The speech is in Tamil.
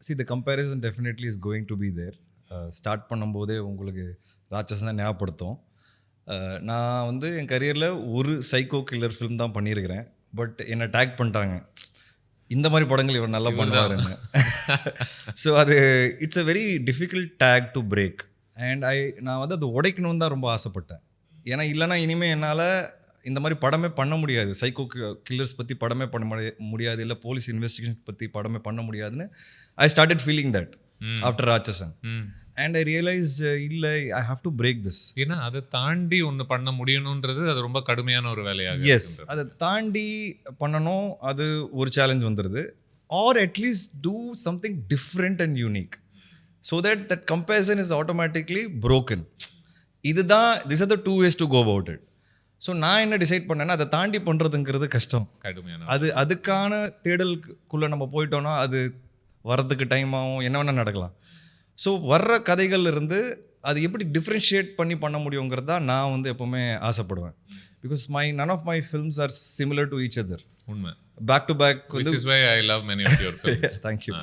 See, the comparison definitely is going to be there. Start பண்ணும்போதே உங்களுக்கு ராட்சசன் தான் ஞாபகப்படுத்தும். நான் வந்து என் கரியரில் ஒரு சைக்கோ கில்லர் ஃபிலிம் தான் பண்ணியிருக்கிறேன். பட் என்னை டேக் பண்ணிட்டாங்க, இந்த மாதிரி படங்கள் இவர் நல்லா பண்ணுவாருன்னு. ஸோ அது it's a very difficult take to break. And நான் வந்து அது உடைக்கணும்னு தான் ரொம்ப ஆசைப்பட்டேன். ஏன்னா இல்லைனா இனிமேல் என்னால் இந்த மாதிரி படமே பண்ண முடியாது, சைக்கோ கில்லர்ஸ் பற்றி படமே பண்ண முடியாது, இல்லை போலீஸ் இன்வெஸ்டிகேஷன் பற்றி படமே பண்ண முடியாதுன்னு I started feeling that after Ratsasan. And I realise இல்லை, I have to break this. ஏன்னா அதை தாண்டி ஒன்று பண்ண முடியணுன்றது அது ரொம்ப கடுமையான ஒரு வேலையாக. எஸ், அதை தாண்டி பண்ணணும், அது ஒரு சேலஞ்ச் வந்துடுது. Are at least do something different and unique so that comparison is automatically broken. இதுதான், this are the two ways to go about it. So நான் என்ன டிசைட் பண்ணேன்னா, அதை தாண்டி பண்ணுறதுங்கிறது கஷ்டம், கடுமையான. அதுக்கான தேடலுக்குள்ளே நம்ம போயிட்டோன்னா அது வர்றதுக்கு டைம் ஆகும், என்ன வேணால் நடக்கலாம். ஸோ வர்ற கதைகள் இருந்து அது எப்படி டிஃப்ரென்ஷியேட் பண்ண முடியுங்கிறது தான் நான் வந்து எப்போவுமே ஆசைப்படுவேன். Because none of my films are similar to each other. உண்மை. Back to back Which is why I love many of your films. Thank you.